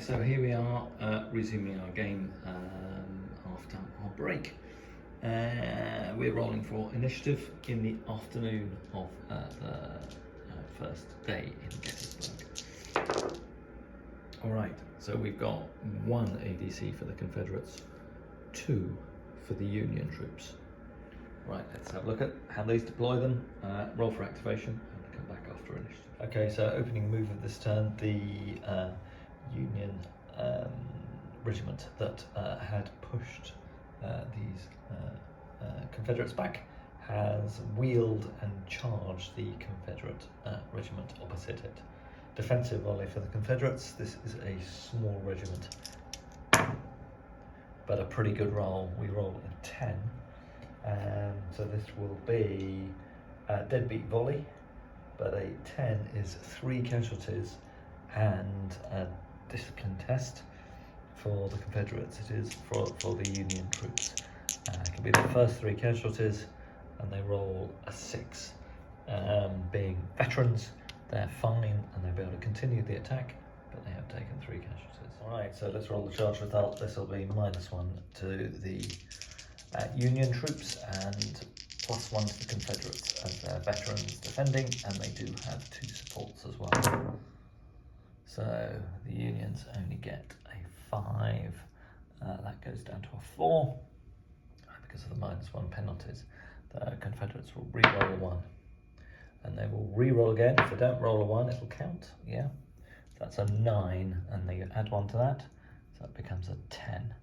so here we are resuming our game after our break. We're rolling for initiative in the afternoon of the first day in Gettysburg. Alright, so we've got 1 ADC for the Confederates, 2 for the Union troops. Right, let's have a look at how these deploy them, roll for activation, and come back after initiative. Okay, so opening move of this turn, the Union regiment that had pushed these Confederates back has wheeled and charged the Confederate regiment opposite it. Defensive volley for the Confederates. This is a small regiment, but a pretty good roll. We roll a 10, so this will be a deadbeat volley, but a 10 is 3 casualties and a discipline test. For the Confederates, it is for the Union troops. It can be the first 3 casualties, and they roll a 6. Being veterans, they're fine and they'll be able to continue the attack, but they have taken 3 casualties. Alright, so let's roll the charge result. This will be -1 to the Union troops and +1 to the Confederates, as they're veterans defending, and they do have 2 supports as well. So the Unions only get a 5, that goes down to a 4, because of the -1 penalties. The Confederates will re-roll a 1, and they will re-roll again. If they don't roll a 1, it'll count, yeah. That's a 9, and they add 1 to that, so that becomes a 10.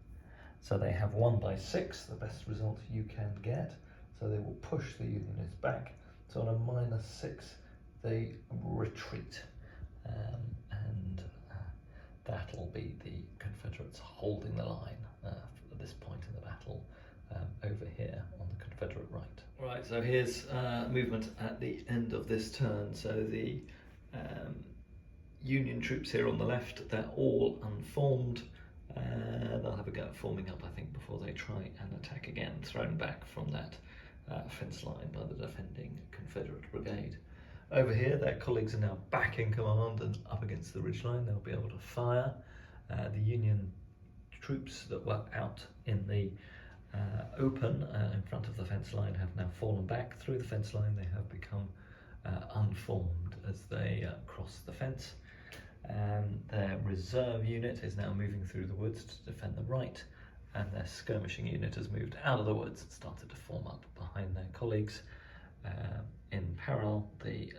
So they have 1 by 6, the best result you can get. So they will push the Unionists back. So on a -6, they retreat. And that'll be the Confederates holding the line at this point in the battle over here on the Confederate right. Right, so here's movement at the end of this turn. So the Union troops here on the left, they're all unformed. They'll have a go at forming up, I think, before they try and attack again, thrown back from that fence line by the defending Confederate brigade. Over here, their colleagues are now back in command and up against the ridgeline. They'll be able to fire. The Union troops that were out in the open in front of the fence line have now fallen back through the fence line. They have become unformed as they cross the fence. Their reserve unit is now moving through the woods to defend the right, and their skirmishing unit has moved out of the woods and started to form up behind their colleagues. In parallel, the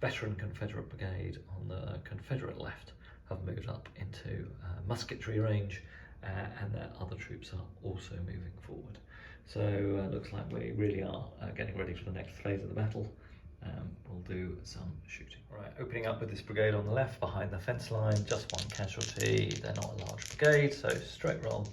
veteran Confederate brigade on the Confederate left have moved up into musketry range, and their other troops are also moving forward. So looks like we really are getting ready for the next phase of the battle. We'll do some shooting. Right, opening up with this brigade on the left behind the fence line, just 1 casualty. They're not a large brigade, so straight roll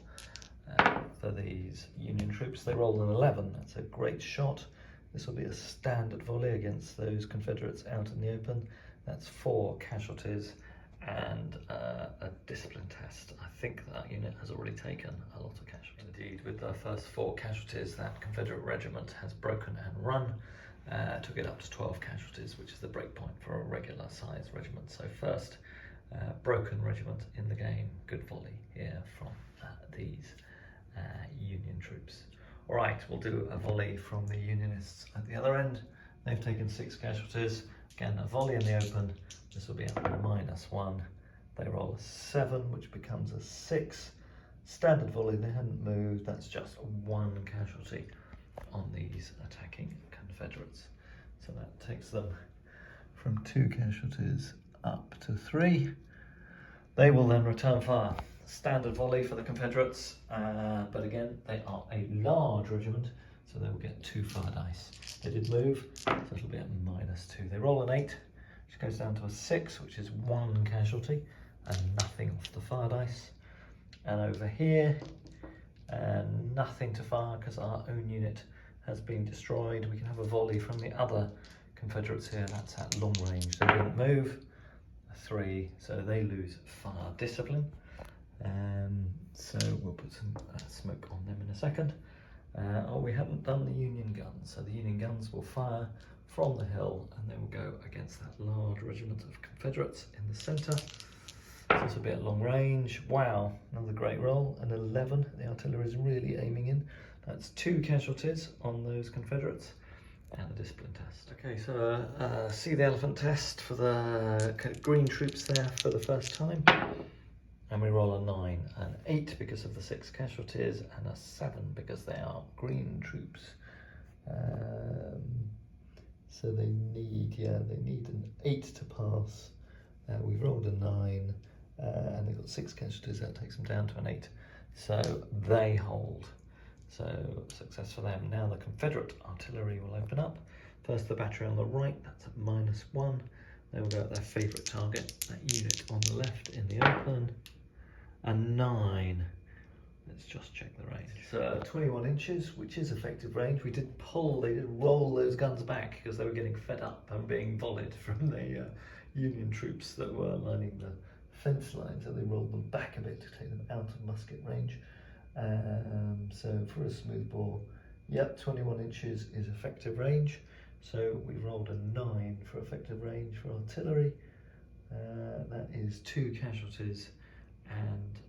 for these Union troops. They rolled an 11, that's a great shot. This will be a standard volley against those Confederates out in the open. That's 4 casualties and a discipline test. I think that unit has already taken a lot of casualties. Indeed, with the first 4 casualties, that Confederate regiment has broken and run. Took it up to 12 casualties, which is the break point for a regular size regiment. So first broken regiment in the game. Good volley here from these Union troops. All right, we'll do a volley from the Unionists at the other end. They've taken 6 casualties. Again, a volley in the open. This will be at -1. They roll a 7, which becomes a 6. Standard volley, they hadn't moved. That's just 1 casualty on these attacking Confederates. So that takes them from 2 casualties up to 3. They will then return fire. Standard volley for the Confederates, but again, they are a large regiment, so they will get 2 fire dice. They did move, so it'll be at -2. They roll an 8, which goes down to a 6, which is 1 casualty, and nothing off the fire dice. And over here, nothing to fire because our own unit has been destroyed. We can have a volley from the other Confederates here. That's at long range. They didn't move. A 3, so they lose fire discipline. So we'll put some smoke on them in a second. We haven't done the Union guns, so the Union guns will fire from the hill and they will go against that large regiment of Confederates in the centre. So This will be at long range. Wow, another great roll. An 11. The artillery is really aiming in. That's 2 casualties on those Confederates and a discipline test. Okay, so see the elephant test for the green troops there for the first time. And we roll a 9, an 8 because of the 6 casualties, and a 7 because they are green troops. So they need an 8 to pass. We've rolled a 9, and they've got 6 casualties. That takes them down to an 8. So they hold. So success for them. Now the Confederate artillery will open up. First the battery on the right, that's at -1. They will go at their favourite target, that unit on the left in the open. A 9. Let's just check the range. So 21 inches, which is effective range. They did roll those guns back because they were getting fed up and being volleyed from the Union troops that were lining the fence line. So they rolled them back a bit to take them out of musket range. So for a smoothbore, yep, 21 inches is effective range. So we rolled a 9 for effective range for artillery. That is 2 casualties and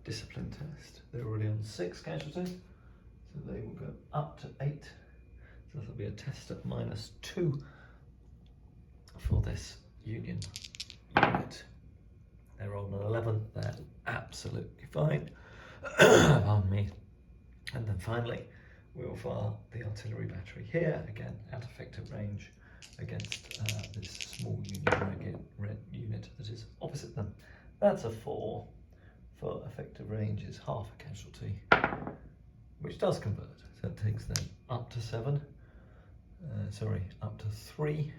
discipline test. They're already on 6 casualties, so they will go up to 8. So that'll be a test at -2 for this Union unit. They rolled an 11. They're absolutely fine. Pardon me. And then finally, we will fire the artillery battery here, again at effective range, against this small Union red unit that is opposite them. That's a 4. For effective range is half a casualty, which does convert. So it takes them up to 7, up to 3.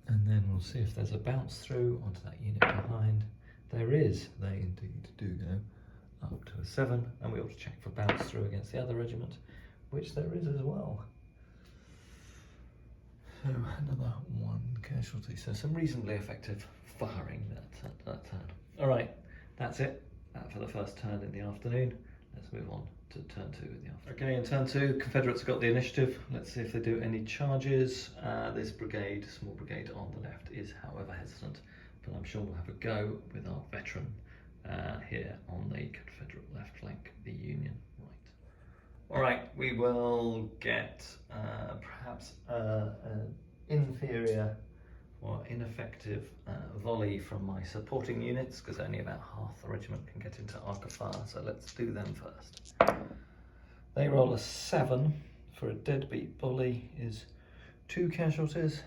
And then we'll see if there's a bounce through onto that unit behind. There is, they indeed do go up to a 7, and we ought to check for bounce through against the other regiment, which there is as well. So another 1 casualty, so some reasonably effective firing that turn. All right, that's it for the first turn in the afternoon. Let's move on to turn 2 in the afternoon. Okay, in turn 2, Confederates have got the initiative. Let's see if they do any charges. This brigade, small brigade on the left, is however hesitant, but I'm sure we'll have a go with our veteran here on the Confederate left flank, the Union right. All right, we will get perhaps an inferior or ineffective volley from my supporting units, because only about half the regiment can get into arc of fire, so let's do them first. They roll a 7 for a deadbeat volley is 2 casualties,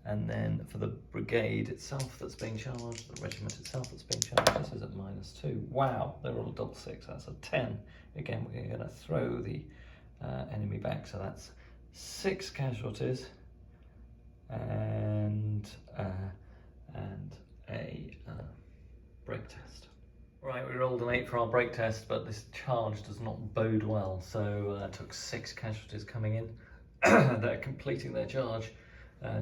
and then for the brigade itself that's being charged, the regiment itself that's being charged, this is at -2. Wow, they roll a double 6, that's a 10. Again, we're going to throw the enemy back, so that's 6 casualties and a break test. Right, we rolled an 8 for our break test, but this charge does not bode well, so it took 6 casualties coming in. They're completing their charge,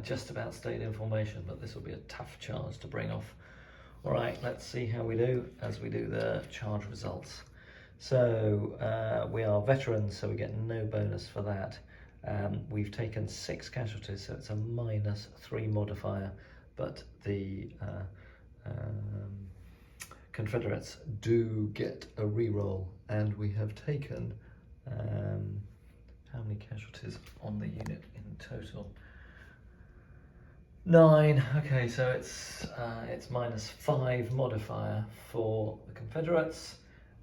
just about stayed in formation, but this will be a tough charge to bring off. All right, let's see how we do as we do the charge results. So we are veterans, so we get no bonus for that. We've taken 6 casualties, so it's a -3 modifier, but the Confederates do get a reroll, and we have taken how many casualties on the unit in total? 9. Okay, so it's -5 modifier for the Confederates,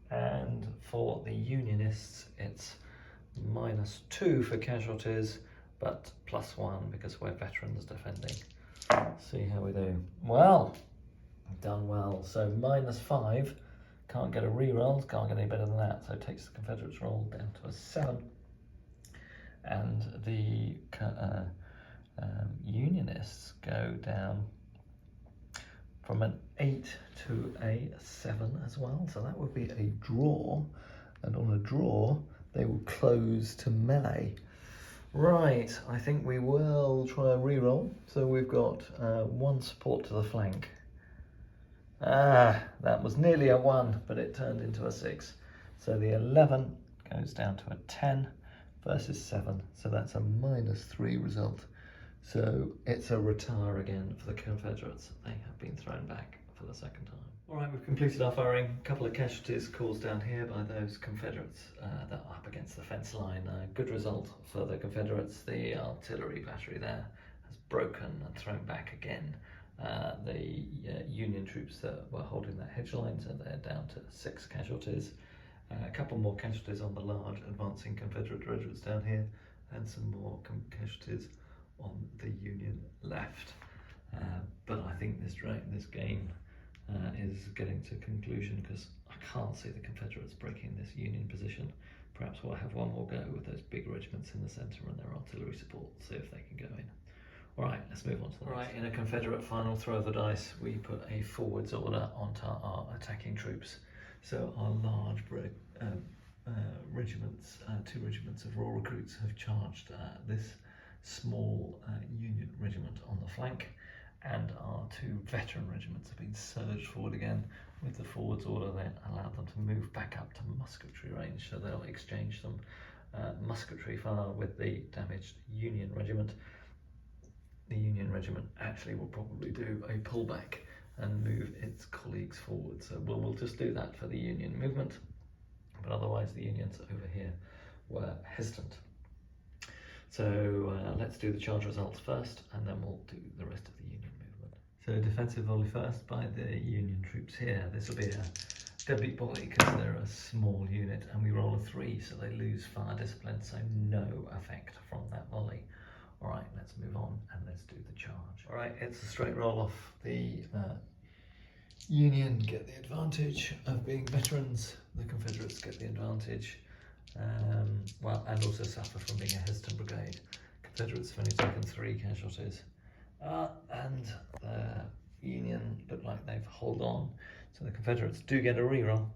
and for the Unionists it's -2 for casualties, but +1 because we're veterans defending. See how we do. Well, done well. So -5, can't get a reroll, can't get any better than that. So it takes the Confederates roll down to a 7, and the Unionists go down from an 8 to a 7 as well. So that would be a draw, and on a draw they will close to melee. Right, I think we will try a reroll. So we've got 1 support to the flank. That was nearly a 1, but it turned into a 6. So the 11 goes down to a 10 versus 7. So that's a -3 result. So it's a retire again for the Confederates. They have been thrown back for the second time. All right, we've completed our firing. A couple of casualties caused down here by those Confederates that are up against the fence line. Good result for the Confederates. The artillery battery there has broken and thrown back again. The Union troops that were holding that hedge line, so they're down to 6 casualties. A couple more casualties on the large advancing Confederate regiments down here, and some more casualties on the Union left. But I think this game is getting to conclusion, because I can't see the Confederates breaking this Union position. Perhaps we'll have one more go with those big regiments in the centre and their artillery support, see if they can go in. Alright, let's move on to the next. Right, in a Confederate final throw of the dice, we put a forwards order onto our attacking troops. So our large regiments, 2 regiments of raw recruits have charged this small Union regiment on the flank, and our 2 veteran regiments have been surged forward again. With the forwards order, that allowed them to move back up to musketry range, so they'll exchange some musketry fire with the damaged Union regiment. The Union regiment actually will probably do a pullback and move its colleagues forward, so we'll just do that for the Union movement, but otherwise the Unions over here were hesitant. So let's do the charge results first, and then we'll do the rest of the Union movement. So defensive volley first by the Union troops here. This will be a deadbeat volley because they're a small unit, and we roll a 3, so they lose fire discipline, so no effect from that volley. All right, let's move on and let's do the charge. All right, it's a straight roll off. The Union get the advantage of being veterans. The Confederates get the advantage, and also suffer from being a hesitant brigade. Confederates have only taken 3 casualties, and the Union look like they've held on. So the Confederates do get a reroll,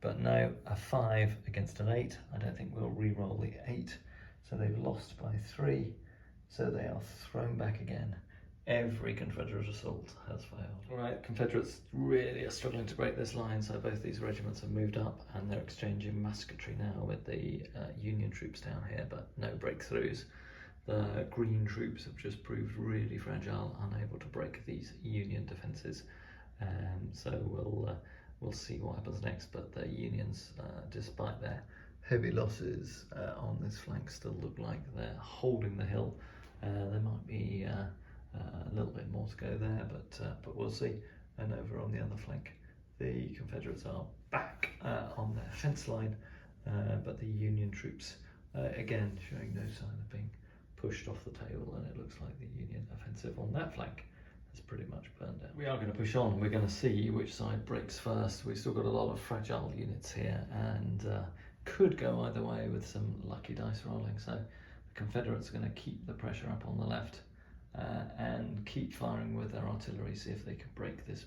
but no, a 5 against an 8. I don't think we'll re-roll the 8. So they've lost by 3, so they are thrown back again. Every Confederate assault has failed. All right, Confederates really are struggling to break this line, so both these regiments have moved up and they're exchanging musketry now with the Union troops down here, but no breakthroughs. The Green troops have just proved really fragile, unable to break these Union defences. So we'll see what happens next, but the Unions, despite their heavy losses on this flank, still look like they're holding the hill. There might be a little bit more to go there, but we'll see. And over on the other flank, the Confederates are back on their fence line, but the Union troops again showing no sign of being pushed off the table, and it looks like the Union offensive on that flank has pretty much burned out. We are going to push on. We're going to see which side breaks first. We've still got a lot of fragile units here, and could go either way with some lucky dice rolling. So the Confederates are going to keep the pressure up on the left and keep firing with their artillery, see if they can break this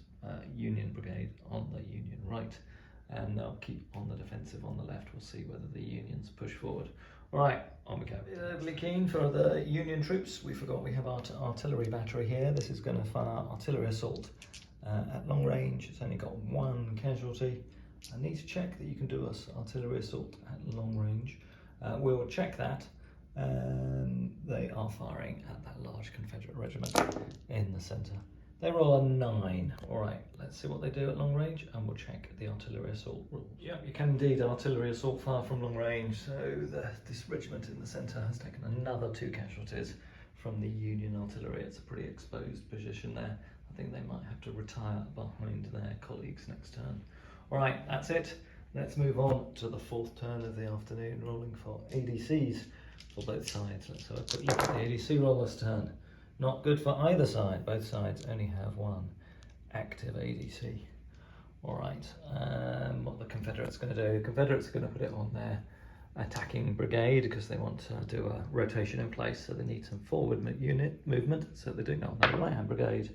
Union brigade on the Union right, and they'll keep on the defensive on the left. We'll see whether the Unions push forward. All right, on we go. Overly keen for the Union troops. We forgot we have our artillery battery here. This is going to fire artillery assault at long range. It's only got 1 casualty. I need to check that you can do us artillery assault at long range. We'll check that. They are firing at that large Confederate regiment in the centre. They roll a 9. All right, let's see what they do at long range, and we'll check the artillery assault rules. Yeah, you can indeed artillery assault fire from long range. So this regiment in the centre has taken another 2 casualties from the Union artillery. It's a pretty exposed position there. I think they might have to retire behind their colleagues next turn. All right, that's it. Let's move on to the 4th turn of the afternoon, rolling for ADCs for both sides. Let's have a quick look at the ADC roll this turn. Not good for either side. Both sides only have 1 active ADC. All right, what the Confederates going to do? Confederates are going to put it on their attacking brigade because they want to do a rotation in place, so they need some forward unit movement. So they're doing it on their right-hand brigade.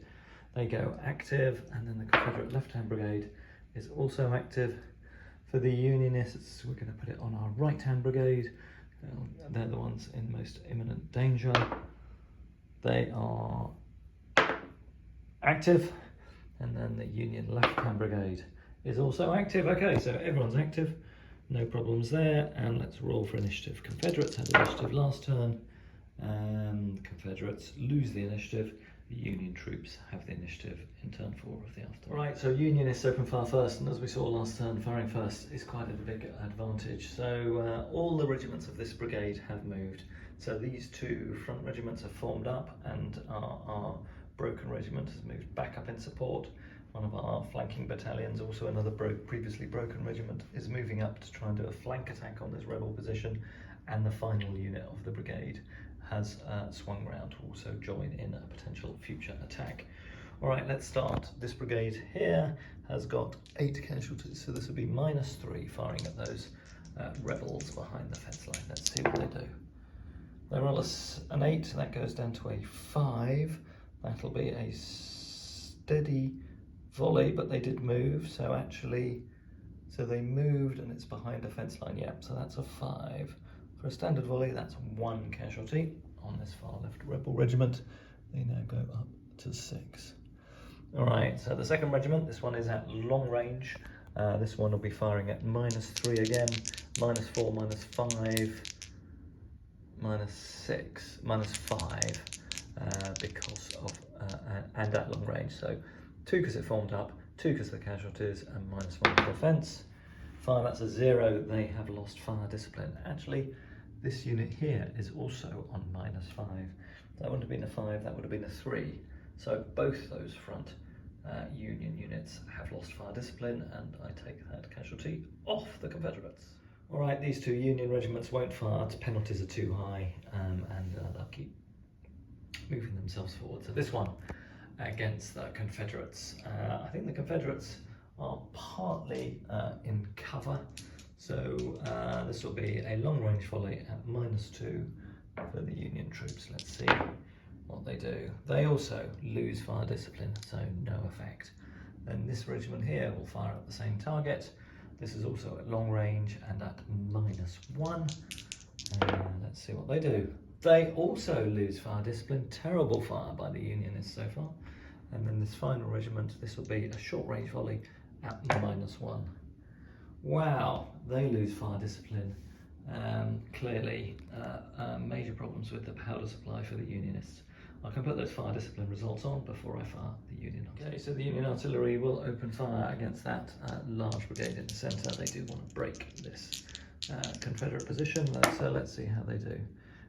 They go active, and then the Confederate left-hand brigade is also active. For the Unionists, we're going to put it on our right-hand brigade. They're the ones in most imminent danger. They are active, and then the Union left-hand brigade is also active. Okay, so everyone's active, no problems there, and let's roll for initiative. Confederates had initiative last turn, Confederates lose the initiative. The Union troops have the initiative in turn 4 of the aftermath. Right, so Unionists open fire first, and as we saw last turn, firing first is quite a big advantage. So all the regiments of this brigade have moved. So these two front regiments have formed up, and our broken regiment has moved back up in support. One of our flanking battalions, also another previously broken regiment, is moving up to try and do a flank attack on this rebel position, and the final unit of the brigade has swung round to also join in a potential future attack. All right, let's start. This brigade here has got 8 casualties, so this would be -3 firing at those rebels behind the fence line. Let's see what they do. They roll an 8, that goes down to a 5. That'll be a steady volley, but they did move, so actually, so they moved and it's behind a fence line, yep, so that's a 5. For a standard volley, that's 1 casualty on this far left rebel regiment. They now go up to 6. All right, so the second regiment, this one is at long range. This one will be firing at -3 again, -4, -5, -6, -5, because of, and at long range. So 2 because it formed up, 2 because of the casualties, and -1 for offence. 5, that's a 0, they have lost fire discipline. Actually, this unit here is also on -5. That wouldn't have been a 5, that would have been a 3. So both those front Union units have lost fire discipline, and I take that casualty off the Confederates. All right, these two Union regiments won't fire, penalties are too high, and they'll keep moving themselves forward. So this one against the Confederates. I think the Confederates are partly in cover. So this will be a long range volley at -2 for the Union troops. Let's see what they do. They also lose fire discipline, so no effect. Then this regiment here will fire at the same target. This is also at long range and at -1. Let's see what they do. They also lose fire discipline. Terrible fire by the Unionists so far. And then this final regiment, this will be a short range volley at -1. Wow, they lose fire discipline. Clearly, major problems with the powder supply for the Unionists. I can put those fire discipline results on before I fire the Union artillery. Okay, so the Union artillery will open fire against that large brigade in the centre. They do want to break this Confederate position, so let's see how they do.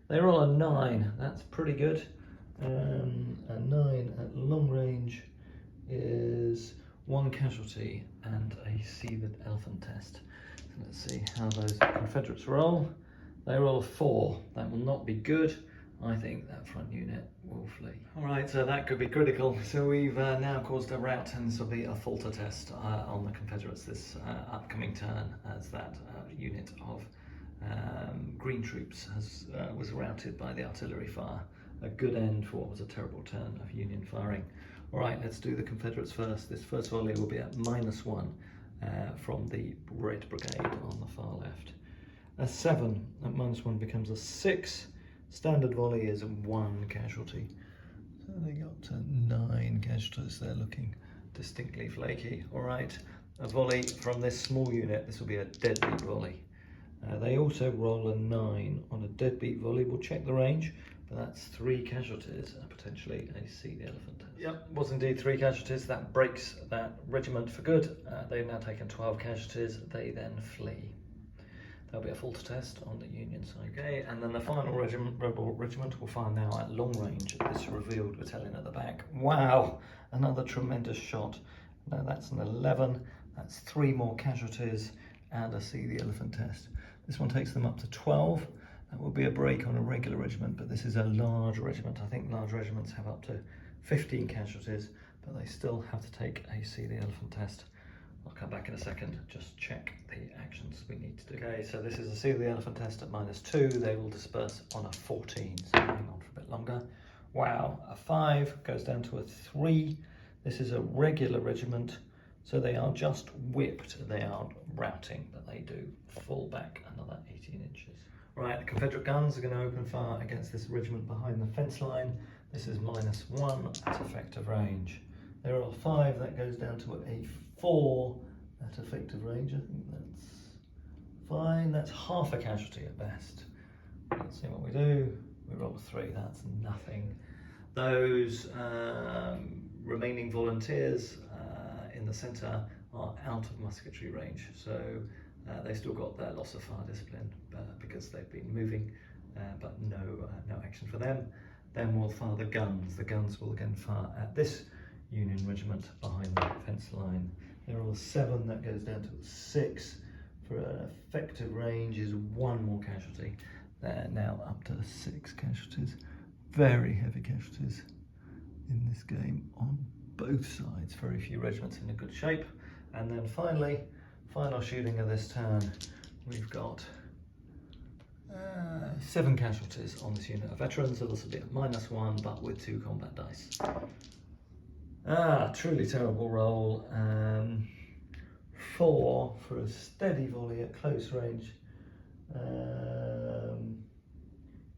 They roll a 9, that's pretty good. A 9 at long range is 1 casualty and a seared elephant test. So let's see how those Confederates roll. They roll a 4, that will not be good. I think that front unit will flee. All right, so that could be critical. So we've now caused a rout, and this will be a falter test on the Confederates this upcoming turn, as that unit of green troops was routed by the artillery fire. A good end for what was a terrible turn of Union firing. All right, let's do the Confederates first. This first volley will be at -1 from the Red Brigade on the far left. A 7 at -1 becomes a 6. Standard volley is 1 casualty. So they got 9 casualties. They're looking distinctly flaky. All right, a volley from this small unit. This will be a deadbeat volley. They also roll a 9 on a deadbeat volley. We'll check the range, but that's 3 casualties and potentially a see the elephant test. Yep, was indeed 3 casualties. That breaks that regiment for good. They've now taken 12 casualties. They then flee. There'll be a falter test on the Union side. Okay, and then the final rebel regiment will fire now at long range at this revealed battalion at the back. Wow, another tremendous shot. Now that's an 11. That's 3 more casualties and a see the elephant test. This one takes them up to 12. That will be a break on a regular regiment, but this is a large regiment. I think large regiments have up to 15 casualties, but they still have to take a see the elephant test. I'll come back in a second, just check the actions we need to do. Okay, so this is a see the elephant test at -2. They will disperse on a 14, so hang on for a bit longer. Wow, a 5 goes down to a 3. This is a regular regiment, so they are just whipped. They aren't routing, but they do fall back another 18 inches. Right, the Confederate guns are going to open fire against this regiment behind the fence line. This is -1 at effective range. There are 5, that goes down to a 4 at effective range. I think that's fine. That's half a casualty at best. Let's see what we do. We roll a 3, that's nothing. Those remaining volunteers in the centre are out of musketry range, so they've still got their loss of fire discipline because they've been moving, but no action for them. Then we'll fire the guns. The guns will again fire at this Union regiment behind the fence line. There are 7, that goes down to 6. For an effective range is 1 more casualty. They're now up to 6 casualties. Very heavy casualties in this game on both sides. Very few regiments in a good shape. And then finally, final shooting of this turn, we've got 7 casualties on this unit of veterans, so this will be a -1, but with 2 combat dice. Truly terrible roll. 4 for a steady volley at close range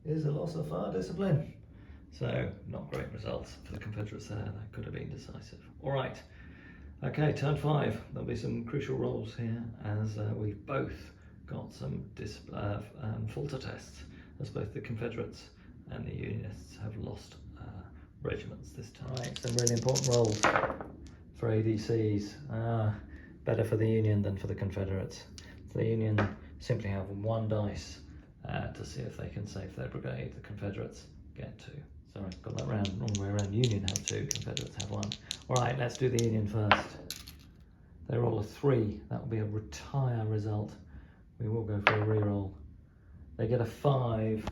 is a loss of fire discipline. So not great results for the Confederates there. That could have been decisive. All right. Okay, turn 5. There'll be some crucial rolls here as we've both got some falter tests, as both the Confederates and the Unionists have lost regiments this time. Right, some really important rolls for ADCs. Better for the Union than for the Confederates. So the Union simply have 1 dice to see if they can save their brigade. The Confederates get 2. Sorry, got that wrong way around. Union have 2, Confederates have 1. All right, let's do the Union first. They roll a 3. That will be a retire result. We will go for a reroll. They get a 5.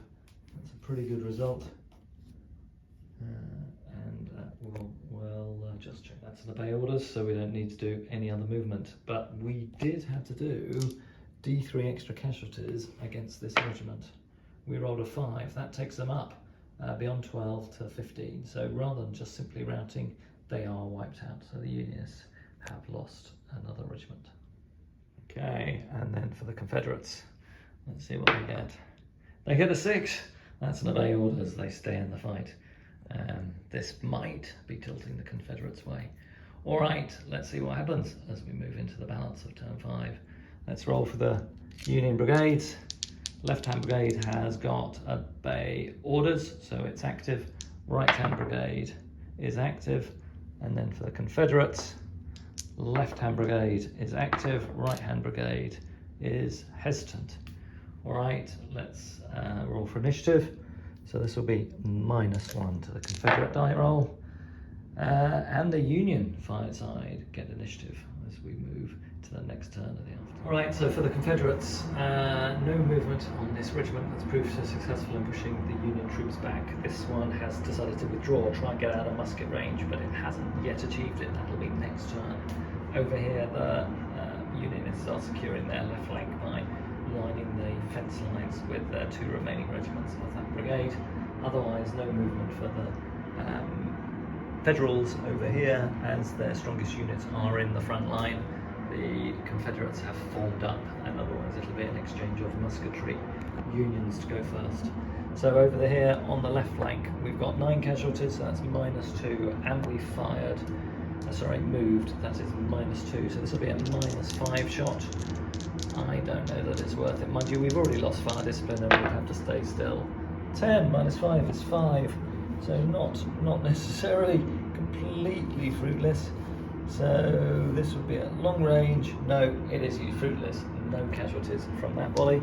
That's a pretty good result. We'll just check that's an obey orders, so we don't need to do any other movement. But we did have to do D3 extra casualties against this regiment. We rolled a 5. That takes them up beyond 12 to 15. So rather than just simply routing, they are wiped out. So the Unionists have lost another regiment. Okay, and then for the Confederates, let's see what they get. They get a 6. That's an obey orders. They stay in the fight. This might be tilting the Confederates' way. All right, let's see what happens as we move into the balance of turn 5. Let's roll for the Union brigades. Left-hand brigade has got obey orders, so it's active. Right-hand brigade is active. And then for the Confederates, left-hand brigade is active, right-hand brigade is hesitant. All right, let's roll for initiative. So this will be -1 to the Confederate die roll. And the Union side get initiative as we move to the next turn of the afternoon. All right, so for the Confederates, no movement on this regiment that's proved so successful in pushing the Union troops back. This one has decided to withdraw, try and get out of musket range, but it hasn't yet achieved it. That'll be next turn. Over here, the Unionists are securing their left flank by lining the fence lines with their 2 remaining regiments of that brigade. Otherwise, no movement for the Federals over here, as their strongest units are in the front line. The Confederates have formed up, and otherwise it'll be an exchange of musketry. Unions to go first. So over here on the left flank, we've got 9 casualties, so that's -2, and we fired, moved, that is -2, so this will be a -5 shot. I don't know that it's worth it. Mind you, we've already lost fire discipline and we'll have to stay still. 10 -5 is 5, so not necessarily completely fruitless. So this would be at long range. No, it is fruitless. No casualties from that volley.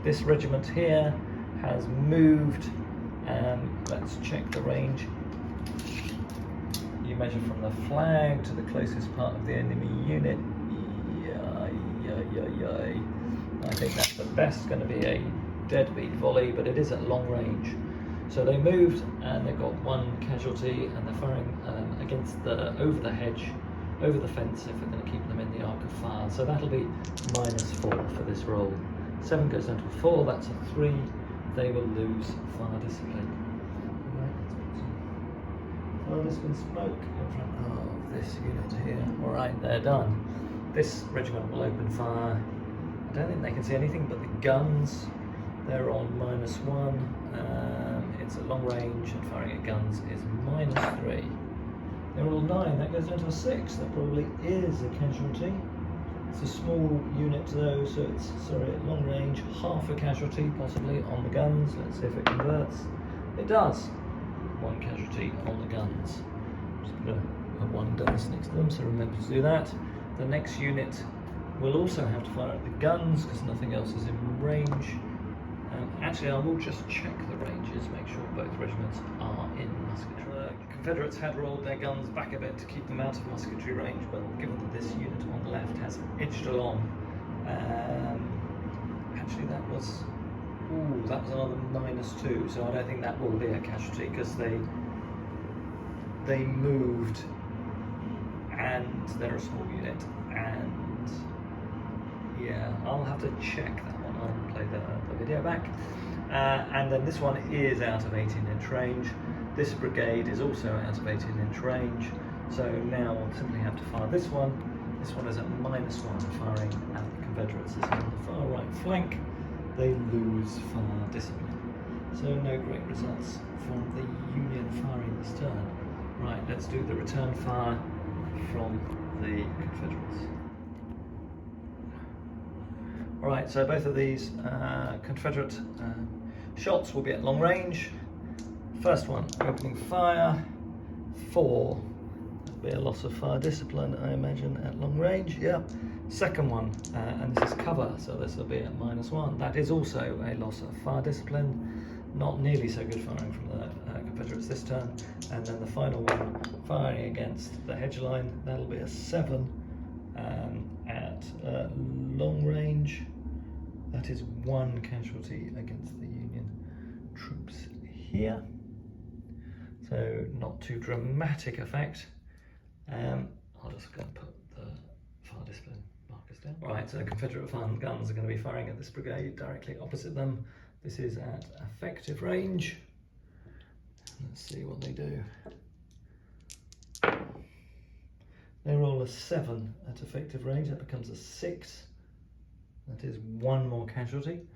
This regiment here has moved. Let's check the range. You measure from the flag to the closest part of the enemy unit. I think that's the best. Going to be a deadbeat volley, but it is at long range. So they moved and they've got 1 casualty, and they're firing against over the hedge, over the fence, if we're going to keep them in the arc of fire. So that'll be -4 for this roll. 7 goes down to a 4, that's a 3. They will lose fire discipline. Right, let's put some fire discipline smoke in front of this unit here. Alright, they're done. This regiment will open fire. I don't think they can see anything but the guns. They're on -1. It's at long range, and firing at guns is -3. They're all 9. That goes down to a 6. That probably is a casualty. It's a small unit though, so it's, sorry, at long range, half a casualty possibly on the guns. Let's see if it converts. It does. One casualty on the guns. Just going to put one dice next to them, so remember to do that. The next unit will also have to fire at the guns because nothing else is in range. Actually, I will just check the ranges, make sure both regiments are in musketry. The Confederates had rolled their guns back a bit to keep them out of musketry range, but given that this unit on the left has edged along, actually that was another -2, so I don't think that will be a casualty because they moved and they're a small unit, and yeah, I'll have to check that one. I'll play the video back. And then this one is out of 18-inch range. This brigade is also out of 18-inch range. So now I'll simply have to fire this one. This one is at -1, firing at the Confederates. This is on the far right flank. They lose fire discipline. So no great results from the Union firing this turn. Right, let's do the return fire from the Confederates. Alright, so both of these Confederate shots will be at long range. First one, opening fire, 4. That'll be a loss of fire discipline, I imagine, at long range. Yeah. Second one, and this is cover, so this will be at -1. That is also a loss of fire discipline. Not nearly so good firing from the Confederates this turn. And then the final one, firing against the hedge line, that'll be a 7 at long range. That is 1 casualty against the Union troops here. So not too dramatic effect. I'll just go and put the fire discipline markers down. Right, so Confederate farm guns are going to be firing at this brigade directly opposite them. This is at effective range. Let's see what they do. They roll a 7 at effective range. That becomes a 6. That is 1 more casualty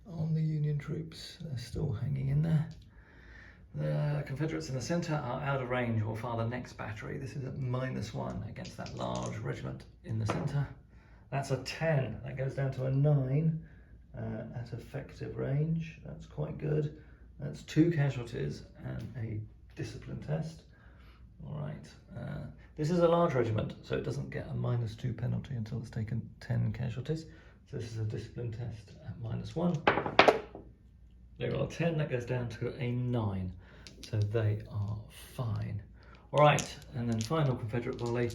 on the Union troops. They're still hanging in there. The Confederates in the centre are out of range. Will fire the next battery. This is at -1 against that large regiment in the centre. That's a 10. That goes down to a 9 at effective range. That's quite good. That's 2 casualties and a discipline test. All right. This is a large regiment, so it doesn't get a -2 penalty until it's taken 10 casualties. So this is a discipline test at -1. They roll a 10, that goes down to a 9. So they are fine. All right, and then final Confederate volley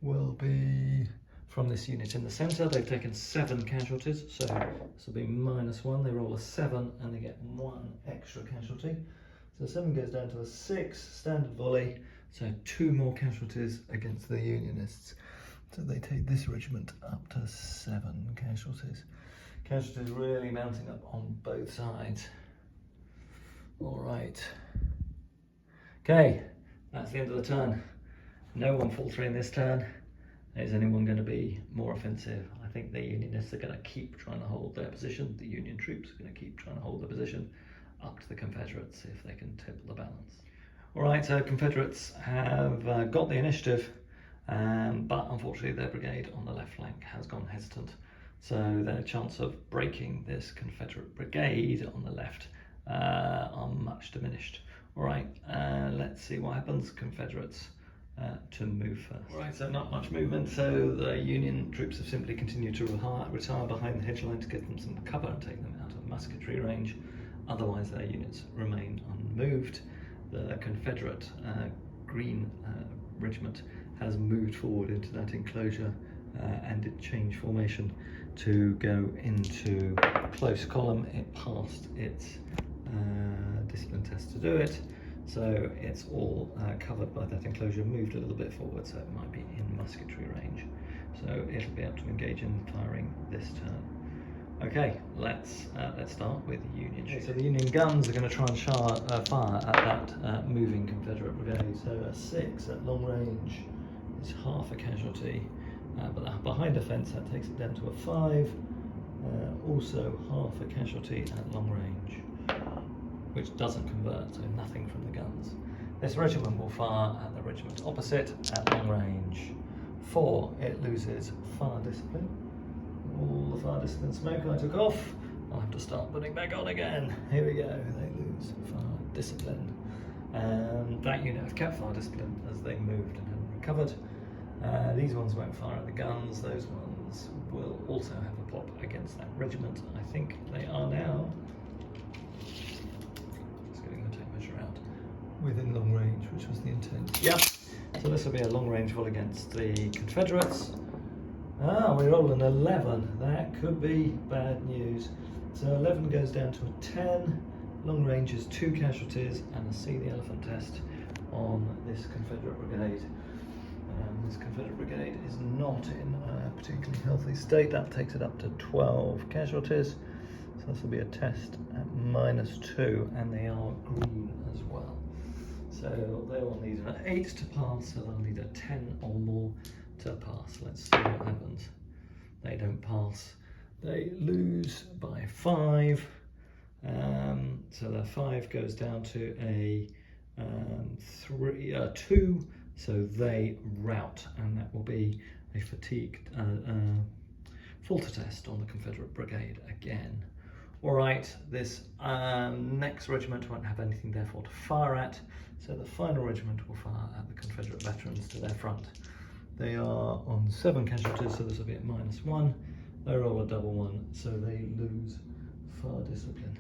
will be from this unit in the centre. They've taken 7 casualties, so this will be -1. They roll a 7 and they get 1 extra casualty. So 7 goes down to a 6, standard volley. So 2 more casualties against the Unionists. So they take this regiment up to 7 casualties. Casualties really mounting up on both sides. All right. Okay, that's the end of the turn. No one faltering this turn. Is anyone going to be more offensive? I think the Unionists are going to keep trying to hold their position. The Union troops are going to keep trying to hold their position up to the Confederates if they can tip the balance. All right, so Confederates have got the initiative, but unfortunately their brigade on the left flank has gone hesitant. So their chance of breaking this Confederate brigade on the left are much diminished. All right, let's see what happens. Confederates to move first. All right, so not much movement. So the Union troops have simply continued to retire behind the hedge line to get them some cover and take them out of musketry range. Otherwise, their units remain unmoved. The Confederate Green Regiment has moved forward into that enclosure and it changed formation to go into close column. It passed its discipline test to do it, so it's all covered by that enclosure, moved a little bit forward, so it might be in musketry range. So it'll be able to engage in firing this turn. Okay, let's start with the Union. Okay, so the Union guns are going to try and fire at that moving Confederate brigade. So a 6 at long range is half a casualty, but behind a fence that takes it down to a 5. Also half a casualty at long range, which doesn't convert, so nothing from the guns. This regiment will fire at the regiment opposite at long range. 4, it loses fire discipline. All the fire discipline smoke I took off, I'll have to start putting back on again. Here we go, they lose fire discipline. That unit have kept fire discipline as they moved and hadn't recovered. These ones won't fire at the guns, those ones will also have a pop against that regiment. I think they are now, just getting the tape measure out, within long range, which was the intent. Yeah, so this will be a long range volley against the Confederates. We roll an 11, that could be bad news. So 11 goes down to a 10, long range is 2 casualties and a see the elephant test on this Confederate brigade. This Confederate brigade is not in a particularly healthy state. That takes it up to 12 casualties. So this will be a test at -2, and they are green as well. So they will need an 8 to pass, so they'll need a 10 or more to pass. Let's see what happens. They don't pass. They lose by 5. So the 5 goes down to a 2. So they rout, and that will be a fatigue falter test on the Confederate brigade again. All right, this next regiment won't have anything therefore to fire at, so the final regiment will fire at the Confederate veterans to their front. They are on 7 casualties, so this will be at -1. They roll a double 1, so they lose fire discipline.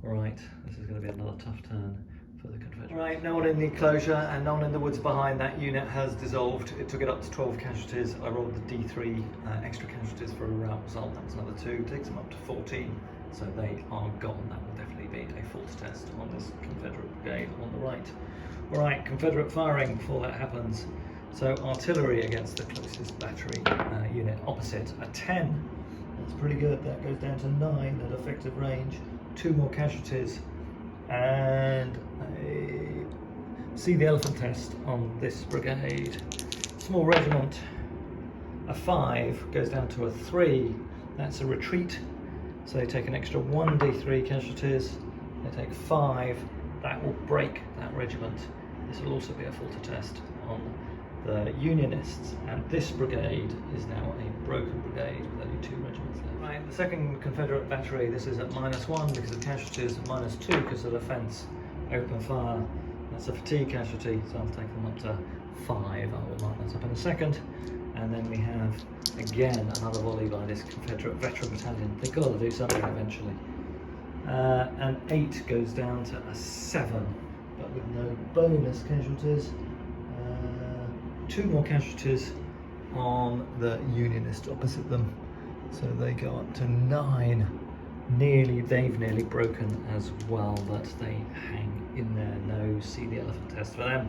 All right, this is going to be another tough turn for the Confederates. Right, no one in the enclosure and no one in the woods behind. That unit has dissolved. It took it up to 12 casualties. I rolled the D3 extra casualties for a rout result. That was another 2. Takes them up to 14. So they are gone. That will definitely be a false test on this Confederate brigade on the right. All right, Confederate firing before that happens. So artillery against the closest battery unit opposite, a 10. That's pretty good. That goes down to 9 at effective range. 2 more casualties. And see the elephant test on this brigade. Small regiment, a 5 goes down to a 3. That's a retreat. So they take an extra 1 D3 casualties. They take 5. That will break that regiment. This will also be a falter test on the Unionists, and this brigade is now a broken brigade with only 2 regiments left. Right, the second Confederate battery, this is at -1 because of casualties, and -2 because of defence. Open fire, that's a fatigue casualty, so I'll take them up to 5. I will mark that up in a second. And then we have, again, another volley by this Confederate veteran battalion. They've got to do something eventually. And 8 goes down to a 7, but with no bonus casualties. 2 more casualties on the Unionists opposite them, so they go up to 9. They've nearly broken as well, but they hang in there. No see the elephant test for them.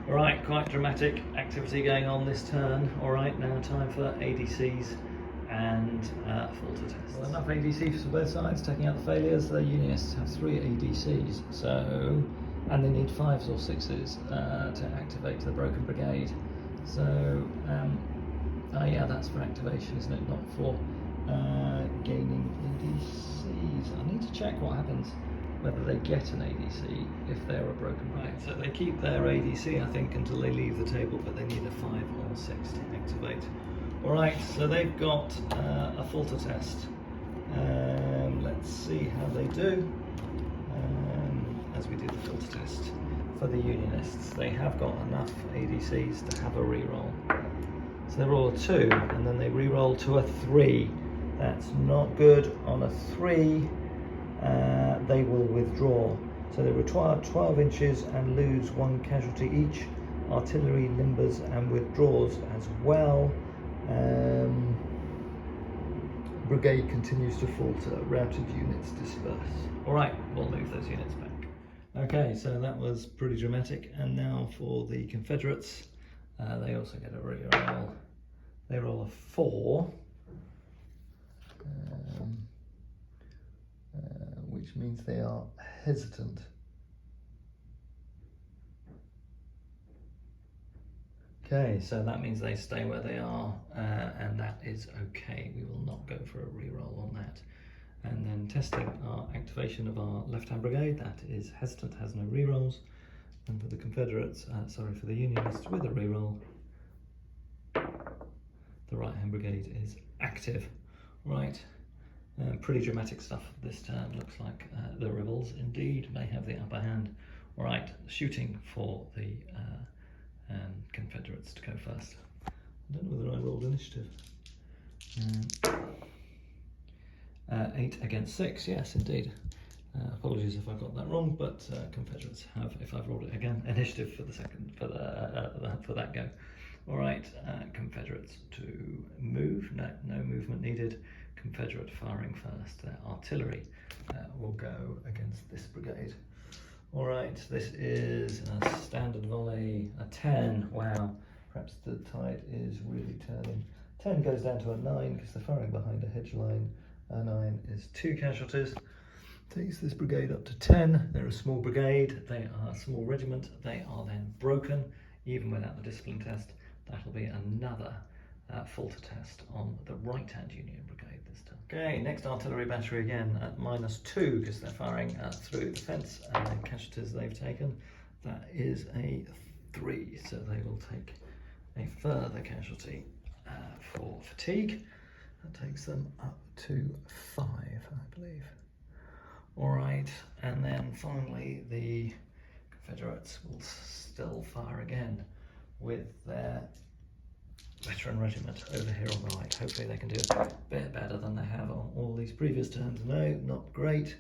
All right, quite dramatic activity going on this turn. All right, now time for ADCs and falter tests. Well, enough ADCs for both sides, taking out the failures. The Unionists have 3 ADCs, so, and they need 5s or 6s to activate the broken brigade. So, yeah, that's for activation, isn't it? Not for gaining ADCs. I need to check what happens, whether they get an ADC if they're a broken brigade. Right, so they keep their ADC, I think, until they leave the table, but they need a 5 or 6 to activate. All right, so they've got a falter test. Let's see how they do as we do the falter test. For the Unionists, they have got enough ADCs to have a reroll. So they roll a 2, and then they reroll to a 3. That's not good. On a 3, they will withdraw. So they retire 12 inches and lose 1 casualty each. Artillery limbers and withdraws as well. Brigade continues to falter. Routed units disperse. All right, we'll move those units back. Okay, so that was pretty dramatic. And now for the Confederates, they also get a reroll. They roll a 4, which means they are hesitant. Okay, so that means they stay where they are, and that is okay. We will not go for a reroll on that. And then testing our activation of our left-hand brigade, that is hesitant, has no rerolls. And for the Confederates, for the Unionists with a reroll, right-hand brigade is active. Right, pretty dramatic stuff this turn. Looks like the rebels indeed may have the upper hand. All right, shooting for the Confederates to go first. I don't know whether I rolled initiative. 8 against 6, yes indeed. Apologies if I got that wrong, but Confederates have, if I've rolled it again, initiative for the second, for that go. All right, Confederates to move. No movement needed. Confederate firing first. Their artillery will go against this brigade. All right, this is a standard volley, a 10. Wow, perhaps the tide is really turning. 10 goes down to a 9 because they're firing behind a hedge line. A 9 is 2 casualties. Takes this brigade up to 10. They're a small brigade, they are a small regiment. They are then broken, even without the discipline test. That'll be another falter test on the right-hand Union brigade this time. Okay, next artillery battery again at -2 because they're firing through the fence and the casualties they've taken. That is a 3, so they will take a further casualty for fatigue. That takes them up to 5, I believe. All right, and then finally the Confederates will still fire again with their veteran regiment over here on the right. Hopefully they can do a bit better than they have on all these previous turns. No, not great.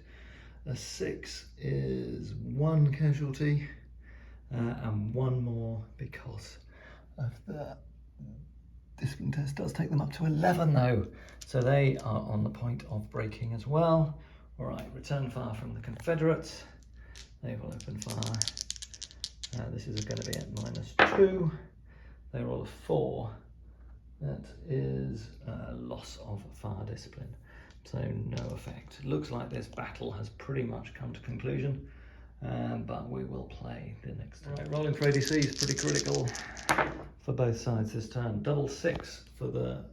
A 6 is 1 casualty and 1 more because of the discipline test does take them up to 11 though. So they are on the point of breaking as well. All right, return fire from the Confederates. They will open fire. This is going to be at -2. They roll a 4. That is a loss of fire discipline, so no effect. It looks like this battle has pretty much come to conclusion, but we will play the next turn. Right, rolling for ADC is pretty critical for both sides this turn. Double 6 for the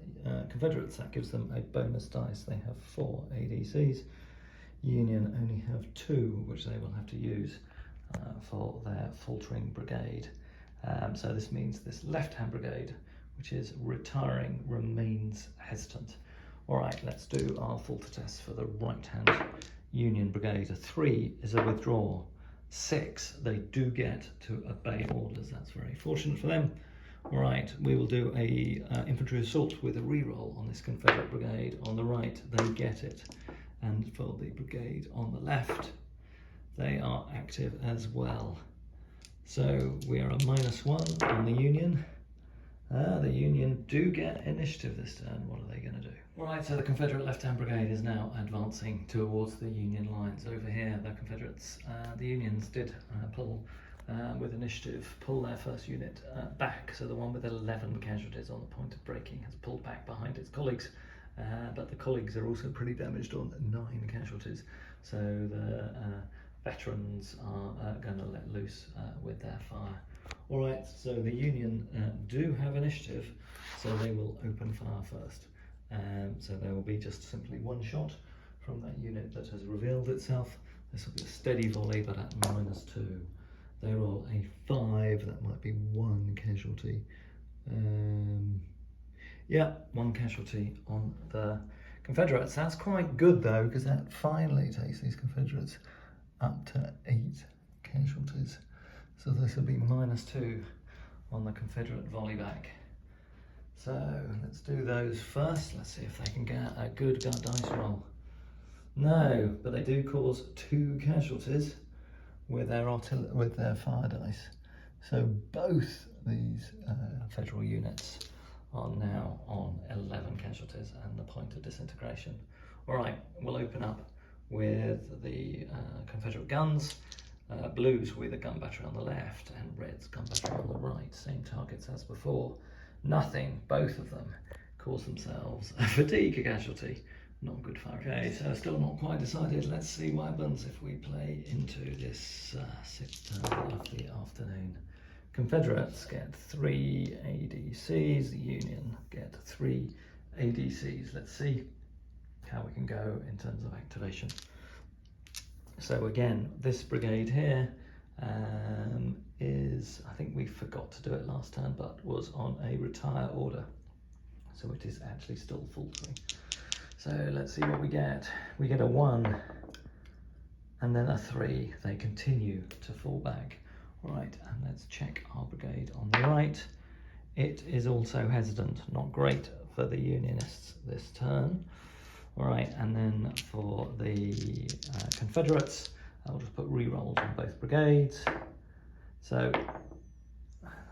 Confederates. That gives them a bonus dice. They have 4 ADCs. Union only have 2, which they will have to use for their faltering brigade. So this means this left-hand brigade, which is retiring, remains hesitant. All right, let's do our falter test for the right-hand Union brigade. A 3 is a withdrawal. 6, they do get to obey orders. That's very fortunate for them. All right, we will do a infantry assault with a reroll on this Confederate brigade. On the right, they get it. And for the brigade on the left, they are active as well. So we are a -1 on the Union. The Union do get initiative this turn. What are they going to do? All right, so the Confederate left-hand brigade is now advancing towards the Union lines. Over here, the Confederates, the Unions did pull with initiative, pull their first unit back. So the one with 11 casualties on the point of breaking has pulled back behind its colleagues. But the colleagues are also pretty damaged on 9 casualties. So the veterans are going to let loose with their fire. All right, so the Union do have initiative, so they will open fire first. So there will be just simply 1 shot from that unit that has revealed itself. This will be a steady volley, but at -2. They roll a 5, that might be 1 casualty. Yeah, 1 casualty on the Confederates. That's quite good though, because that finally takes these Confederates up to 8 casualties. So this will be -2 on the Confederate volley back. So let's do those first. Let's see if they can get a good dice roll. No, but they do cause 2 casualties with their fire dice. So both these federal units are now on 11 casualties and the point of disintegration. All right, we'll open up with the Confederate guns. Blues with a gun battery on the left and reds gun battery on the right. Same targets as before. Nothing, both of them cause themselves a fatigue casualty. Not good fire. Okay, so still not quite decided. Let's see what happens if we play into this 6th turn of the afternoon. Confederates get 3 ADCs, the Union get 3 ADCs. Let's see how we can go in terms of activation. So again, this brigade here is, I think we forgot to do it last turn, but was on a retire order. so it is actually still faltering. So let's see what we get. We get a 1 and then a 3. They continue to fall back. All right, and let's check our brigade on the right. It is also hesitant, not great for the Unionists this turn. All right, and then for the Confederates, I'll just put re-rolls on both brigades. So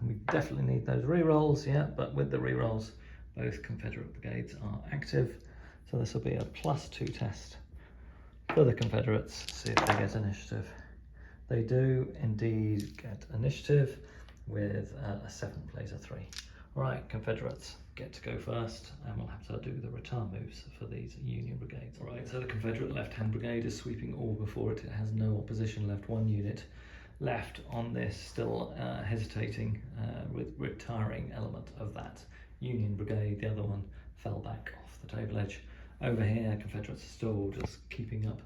we definitely need those re-rolls, yeah, but with the re-rolls, both Confederate brigades are active. So this will be a +2 test for the Confederates, see if they get initiative. They do indeed get initiative with a 7 plays a 3. All right, Confederates get to go first, and we'll have to do the retire moves for these Union brigades. All right, so the Confederate left-hand brigade is sweeping all before it. It has no opposition left, 1 unit left on this, still hesitating with retiring element of that Union brigade. The other one fell back off the table edge. Over here, Confederates are still just keeping up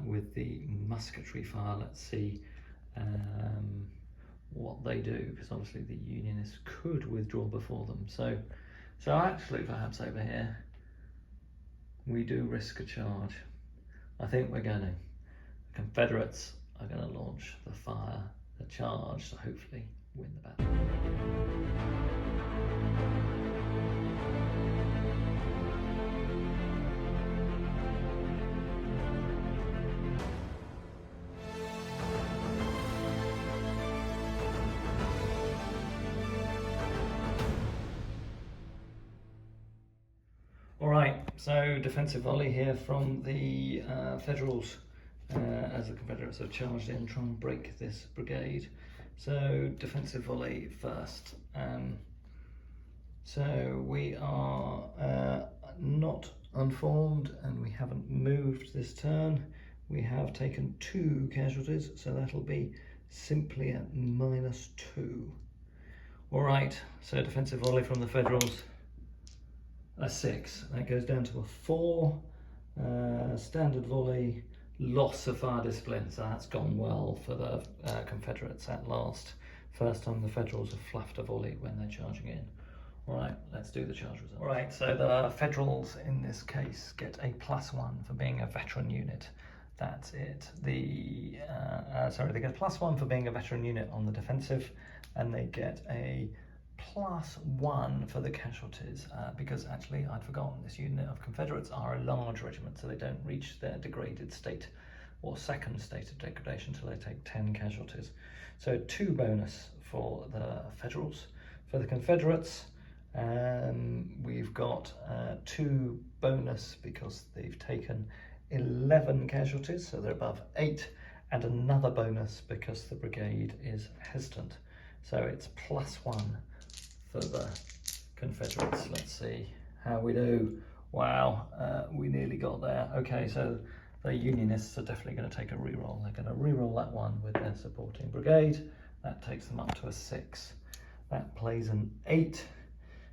with the musketry fire. Let's see what they do, because obviously the Unionists could withdraw before them. So actually, perhaps over here, we do risk a charge. I think we're going to. The Confederates are going to launch the charge, to hopefully win the battle. All right, so defensive volley here from the Federals as the Confederates have charged in, try and break this brigade. So defensive volley first. So we are not unformed and we haven't moved this turn. We have taken 2 casualties, so that'll be simply at -2. All right, so defensive volley from the Federals. A 6, that goes down to a 4. Standard volley, loss of fire discipline, so that's gone well for the Confederates at last. First time the Federals have fluffed a volley when they're charging in. All right, let's do the charge result. All right, so the Federals in this case get a +1 for being a veteran unit. That's it. They get a +1 for being a veteran unit on the defensive, and they get a +1 for the casualties, because actually I'd forgotten this unit of Confederates are a large regiment, so they don't reach their degraded state or second state of degradation until they take 10 casualties. So 2 bonus for the Federals. For the Confederates, we've got 2 bonus because they've taken 11 casualties, so they're above 8, and another bonus because the brigade is hesitant. So it's +1 for the Confederates. Let's see how we do. Wow, we nearly got there. Okay, so the Unionists are definitely going to take a re-roll. They're going to re-roll that one with their supporting brigade. That takes them up to a 6. That plays an 8.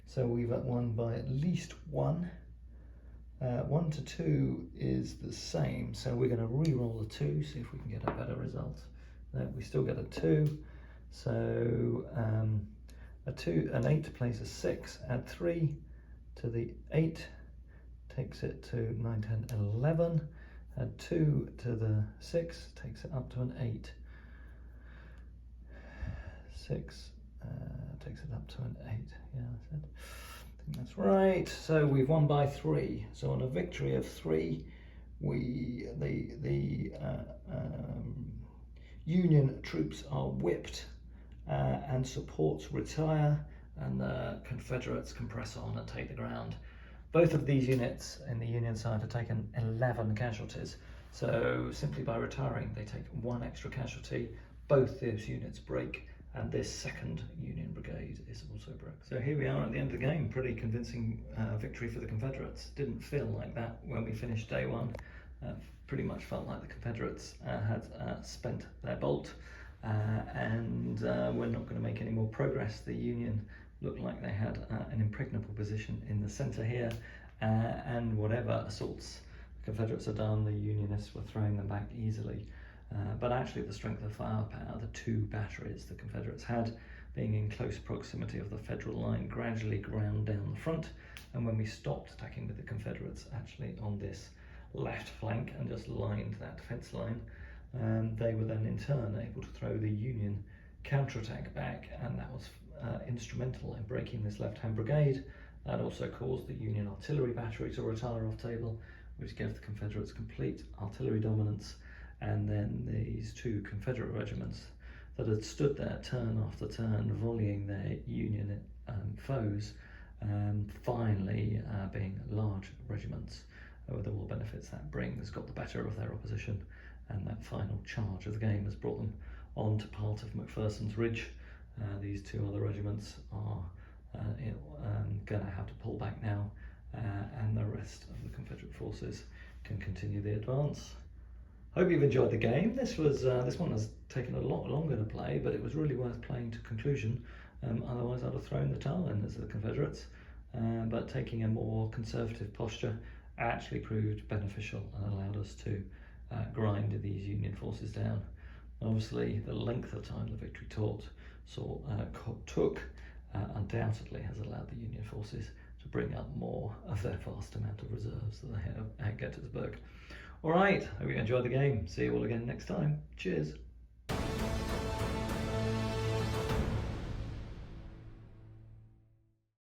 So we've won by at least 1. 1 to 2 is the same. So we're going to re-roll the 2, see if we can get a better result. No, we still get a 2. So an 8 plays a 6, add 3 to the 8, takes it to 9, 10, 11, add 2 to the 6, takes it up to an 8. 6 takes it up to an 8, yeah, I think that's right. So we've won by 3. So on a victory of 3, the Union troops are whipped and supports retire, and the Confederates can press on and take the ground. Both of these units in the Union side have taken 11 casualties, so simply by retiring they take 1 extra casualty. Both those units break, and this second Union brigade is also broke. So here we are at the end of the game. Pretty convincing victory for the Confederates. Didn't feel like that when we finished day 1. Pretty much felt like the Confederates had spent their bolt. And we're not going to make any more progress. The Union looked like they had an impregnable position in the centre here, and whatever assaults the Confederates had done, the Unionists were throwing them back easily. But actually the strength of firepower, the 2 batteries the Confederates had, being in close proximity of the Federal line, gradually ground down the front, and when we stopped attacking with the Confederates actually on this left flank and just lined that defence line, they were then in turn able to throw the Union counterattack back, and that was instrumental in breaking this left-hand brigade. That also caused the Union artillery battery to retire off table, which gave the Confederates complete artillery dominance, and then these two Confederate regiments that had stood there turn after turn volleying their Union foes, finally being large regiments with all the benefits that brings, got the better of their opposition, and that final charge of the game has brought them onto part of McPhersons Ridge. These two other regiments are going to have to pull back now, and the rest of the Confederate forces can continue the advance. Hope you've enjoyed the game. This one has taken a lot longer to play, but it was really worth playing to conclusion. Otherwise I'd have thrown the towel in as the Confederates, but taking a more conservative posture actually proved beneficial and allowed us to grind these Union forces down. Obviously the length of time the victory took undoubtedly has allowed the Union forces to bring up more of their vast amount of reserves that they have at Gettysburg. Alright, hope you enjoyed the game. See you all again next time. Cheers.